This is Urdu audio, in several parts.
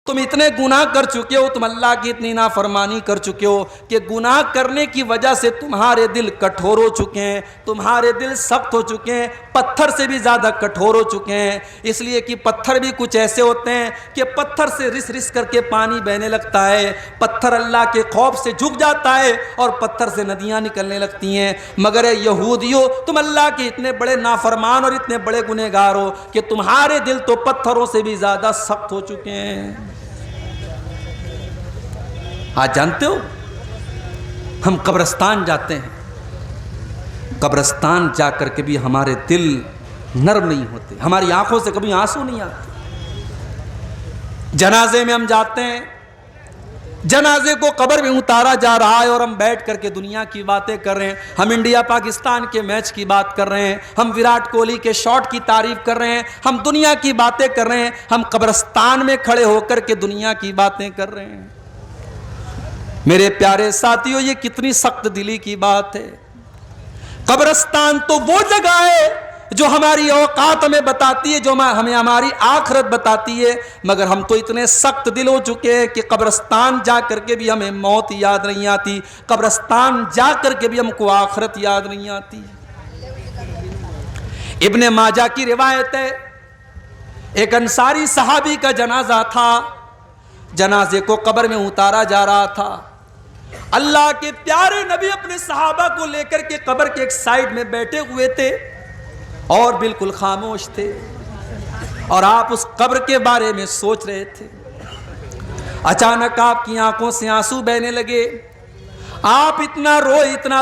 تم اتنے گناہ کر چکے ہو، تم اللہ کی اتنی نافرمانی کر چکے ہو کہ گناہ کرنے کی وجہ سے تمہارے دل کٹھور ہو چکے ہیں، تمہارے دل سخت ہو چکے ہیں، پتھر سے بھی زیادہ کٹھور ہو چکے ہیں۔ اس لیے کہ پتھر بھی کچھ ایسے ہوتے ہیں کہ پتھر سے رس رس کر کے پانی بہنے لگتا ہے، پتھر اللہ کے خوف سے جھک جاتا ہے اور پتھر سے ندیاں نکلنے لگتی ہیں۔ مگر اے یہودیو، تم اللہ کے اتنے بڑے نافرمان اور اتنے بڑے گنہگار ہو کہ تمہارے دل تو پتھروں سے بھی زیادہ سخت ہو چکے ہیں۔ آج جانتے ہو ہم قبرستان جاتے ہیں، قبرستان جا کر کے بھی ہمارے دل نرم نہیں ہوتے، ہماری آنکھوں سے کبھی آنسو نہیں آتے۔ جنازے میں ہم جاتے ہیں، جنازے کو قبر میں اتارا جا رہا ہے اور ہم بیٹھ کر کے دنیا کی باتیں کر رہے ہیں، ہم انڈیا پاکستان کے میچ کی بات کر رہے ہیں، ہم وراٹ کوہلی کے شاٹ کی تعریف کر رہے ہیں، ہم دنیا کی باتیں کر رہے ہیں، ہم قبرستان میں کھڑے ہو کر کے دنیا کی باتیں کر رہے ہیں۔ میرے پیارے ساتھیوں، یہ کتنی سخت دلی کی بات ہے۔ قبرستان تو وہ جگہ ہے جو ہماری اوقات ہمیں بتاتی ہے، جو ہمیں ہماری آخرت بتاتی ہے، مگر ہم تو اتنے سخت دل ہو چکے ہیں کہ قبرستان جا کر کے بھی ہمیں موت یاد نہیں آتی، قبرستان جا کر کے بھی ہم کو آخرت یاد نہیں آتی۔ ابن ماجہ کی روایت ہے، ایک انصاری صحابی کا جنازہ تھا، جنازے کو قبر میں اتارا جا رہا تھا۔ اللہ کے پیارے نبی اپنے صحابہ کو لے کر کے قبر کے ایک سائیڈ میں بیٹھے ہوئے تھے اور بالکل خاموش تھے، اور آپ اس قبر کے بارے میں سوچ رہے تھے۔ اچانک آپ کی آنکھوں سے آنسو بہنے لگے، آپ اتنا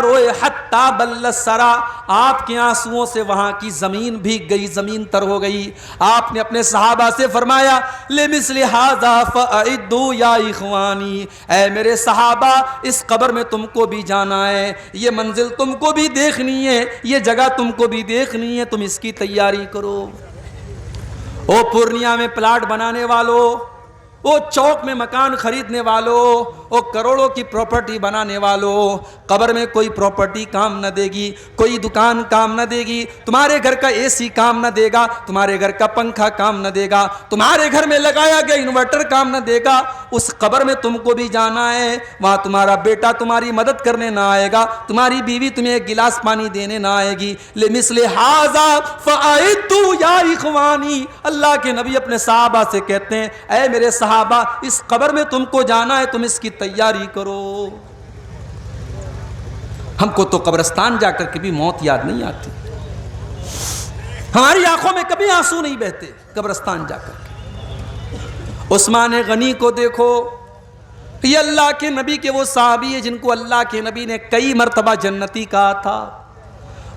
روئے حتی بل الثری، آپ کے آنسوؤں سے وہاں کی زمین بھیگ گئی، زمین تر ہو گئی۔ آپ نے اپنے صحابہ سے فرمایا لمثل ھذا فاعدوا یا اخوانی، اے میرے صحابہ اس قبر میں تم کو بھی جانا ہے، یہ منزل تم کو بھی دیکھنی ہے، یہ جگہ تم کو بھی دیکھنی ہے، تم اس کی تیاری کرو۔ او پورنیہ میں پلاٹ بنانے والوں، وہ چوک میں مکان خریدنے والوں، وہ کروڑوں کی پراپرٹی بنانے والوں، قبر میں کوئی پراپرٹی کام نہ دے گی، کوئی دکان کام نہ دے گی، تمہارے گھر کا اے سی کام نہ دے گا، تمہارے گھر کا پنکھا کام نہ دے گا، تمہارے گھر میں لگایا گیا انورٹر کام نہ دے گا۔ اس قبر میں تم کو بھی جانا ہے، وہاں تمہارا بیٹا تمہاری مدد کرنے نہ آئے گا، تمہاری بیوی تمہیں ایک گلاس پانی دینے نہ آئے گی۔ لمثل ھذا فاعدوا یا اخوانی، اللہ کے نبی اپنے صحابہ سے کہتے ہیں اے میرے صحابہ اس قبر میں تم کو جانا ہے، تم اس کی تیاری کرو۔ ہم کو تو قبرستان جا کر کے بھی موت یاد نہیں آتی، ہماری آنکھوں میں کبھی آنسو نہیں بہتے قبرستان جا کر کے۔ عثمان غنی کو دیکھو، یہ اللہ کے نبی کے وہ صحابی ہیں جن کو اللہ کے نبی نے کئی مرتبہ جنتی کہا تھا۔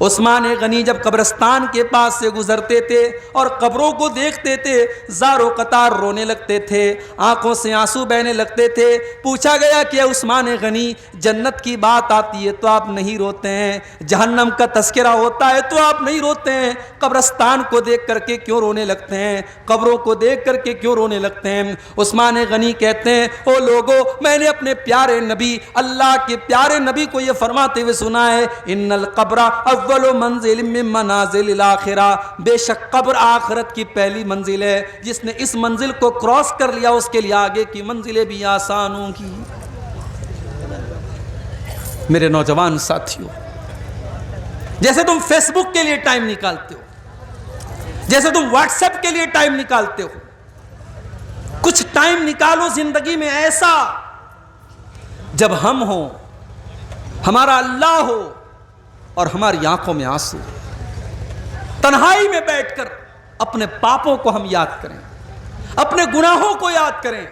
عثمان غنی جب قبرستان کے پاس سے گزرتے تھے اور قبروں کو دیکھتے تھے، زار و قطار رونے لگتے تھے، آنکھوں سے آنسو بہنے لگتے تھے۔ پوچھا گیا کہ عثمان غنی جنت کی بات آتی ہے تو آپ نہیں روتے ہیں، جہنم کا تذکرہ ہوتا ہے تو آپ نہیں روتے ہیں، قبرستان کو دیکھ کر کے کیوں رونے لگتے ہیں، قبروں کو دیکھ کر کے کیوں رونے لگتے ہیں؟ عثمان غنی کہتے ہیں او لوگو، میں نے اپنے پیارے نبی، اللہ کے پیارے نبی کو یہ فرماتے ہوئے سنا ہے ان القبر اول منزل من منازل الاخرہ، بے شک قبر آخرت کی پہلی منزل ہے، جس نے اس منزل کو کراس کر لیا اس کے لیے آگے کی منزلیں بھی آسان ہوں گی۔ میرے نوجوان ساتھیوں، جیسے تم فیس بک کے لیے ٹائم نکالتے ہو، جیسے تم واٹس ایپ کے لیے ٹائم نکالتے ہو، کچھ ٹائم نکالو زندگی میں ایسا جب ہم ہوں، ہمارا اللہ ہو اور ہماری آنکھوں میں آنسو، تنہائی میں بیٹھ کر اپنے پاپوں کو ہم یاد کریں، اپنے گناہوں کو یاد کریں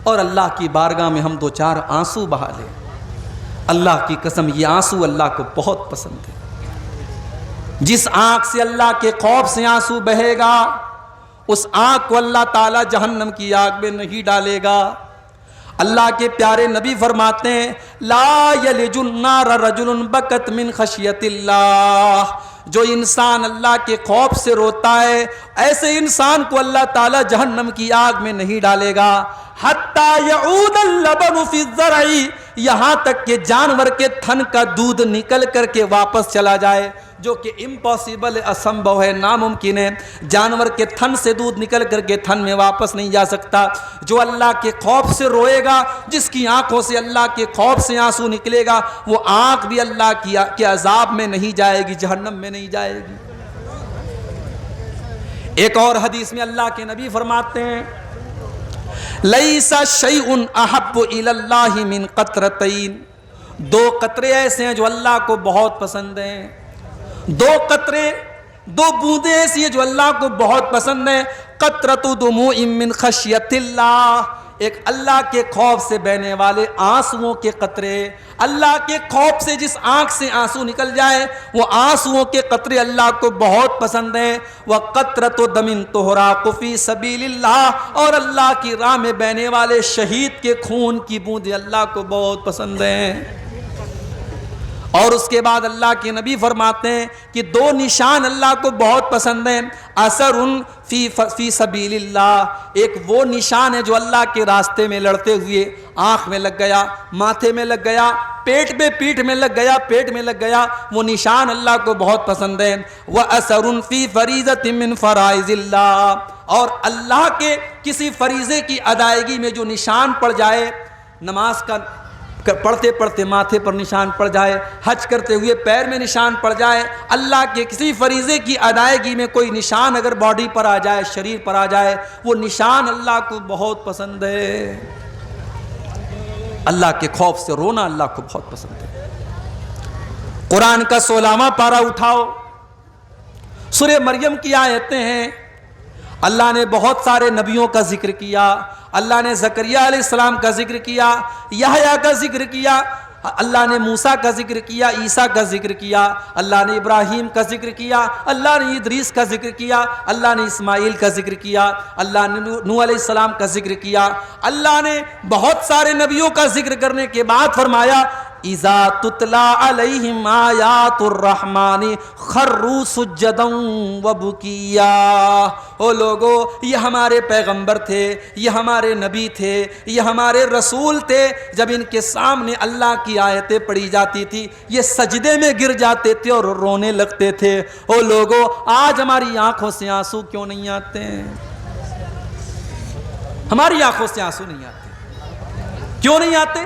اور اللہ کی بارگاہ میں ہم دو چار آنسو بہا لیں۔ اللہ کی قسم یہ آنسو اللہ کو بہت پسند ہے۔ جس آنکھ سے اللہ کے خوف سے آنسو بہے گا اس آنکھ کو اللہ تعالی جہنم کی آگ میں نہیں ڈالے گا۔ اللہ کے پیارے نبی فرماتے ہیں لا یلج النار رجل بکت من خشیت اللہ، جو انسان اللہ کے خوف سے روتا ہے ایسے انسان کو اللہ تعالی جہنم کی آگ میں نہیں ڈالے گا۔ حتی یعود اللبن فی الزرع، یہاں تک کہ جانور کے تھن کا دودھ نکل کر کے واپس چلا جائے، جو کہ امپاسبل ہے، اسمبھو ہے، ناممکن ہے. جانور کے تھن سے دودھ نکل کر کے تھن میں واپس نہیں جا سکتا. جو اللہ کے خوف سے روئے گا، جس کی آنکھوں سے اللہ کے خوف سے آنسو نکلے گا، وہ آنکھ بھی اللہ کے عذاب میں نہیں جائے گی، جہنم میں نہیں جائے گی. ایک اور حدیث میں اللہ کے نبی فرماتے ہیں لیس شیء احب الی اللہ من قطرتین. دو قطرے ایسے ہیں جو اللہ کو بہت پسند ہیں. دو قطرے، دو بوندیں ایسی ہیں جو اللہ کو بہت پسند ہیں. قطرۃ دموع من خشیت اللہ، ایک اللہ کے خوف سے بہنے والے آنسوؤں کے قطرے. اللہ کے خوف سے جس آنکھ سے آنسو نکل جائے، وہ آنسوؤں کے قطرے اللہ کو بہت پسند ہیں. وَقَطْرَةُ دَمٍ تُحْرَقُ فِي سَبِيلِ اللَّهِ، اور اللہ کی راہ میں بہنے والے شہید کے خون کی بوندیں اللہ کو بہت پسند ہیں. اور اس کے بعد اللہ کے نبی فرماتے ہیں کہ دو نشان اللہ کو بہت پسند ہیں. اثر فی سبیل اللہ، ایک وہ نشان ہے جو اللہ کے راستے میں لڑتے ہوئے آنکھ میں لگ گیا، ماتھے میں لگ گیا، پیٹ میں، پیٹھ میں لگ گیا، پیٹ میں لگ گیا، وہ نشان اللہ کو بہت پسند ہے. وَأَثَرٌ فِي فَرِيضَةٍ مِّن فَرَائِضِ اللَّهِ، اور اللہ کے کسی فریضے کی ادائیگی میں جو نشان پڑ جائے، نماز کا پڑھتے پڑھتے ماتھے پر نشان پڑ جائے، حج کرتے ہوئے پیر میں نشان پڑ جائے، اللہ کے کسی فریضے کی ادائیگی میں کوئی نشان اگر باڈی پر آ جائے، شریر پر آ جائے، وہ نشان اللہ کو بہت پسند ہے. اللہ کے خوف سے رونا اللہ کو بہت پسند ہے. قرآن کا 16واں پارہ اٹھاؤ، سورہ مریم کی آیتیں ہیں. اللہ نے بہت سارے نبیوں کا ذکر کیا. اللہ نے زکریا علیہ السلام کا ذکر کیا، یحییٰ کا ذکر کیا، اللہ نے موسیٰ کا ذکر کیا، عیسیٰ کا ذکر کیا، اللہ نے ابراہیم کا ذکر کیا، اللہ نے ادریس کا ذکر کیا، اللہ نے اسماعیل کا ذکر کیا، اللہ نے نوح علیہ السلام کا ذکر کیا. اللہ نے بہت سارے نبیوں کا ذکر کرنے کے بعد فرمایا اذا تتلا علیہم آیات الرحمن خروا سجدا وبکیا. او لوگو، یہ ہمارے پیغمبر تھے، یہ ہمارے نبی تھے، یہ ہمارے رسول تھے. جب ان کے سامنے اللہ کی آیتیں پڑھی جاتی تھی، یہ سجدے میں گر جاتے تھے اور رونے لگتے تھے. او لوگو، آج ہماری آنکھوں سے آنسو کیوں نہیں آتے ہیں؟ ہماری آنکھوں سے آنسو نہیں آتے، کیوں نہیں آتے؟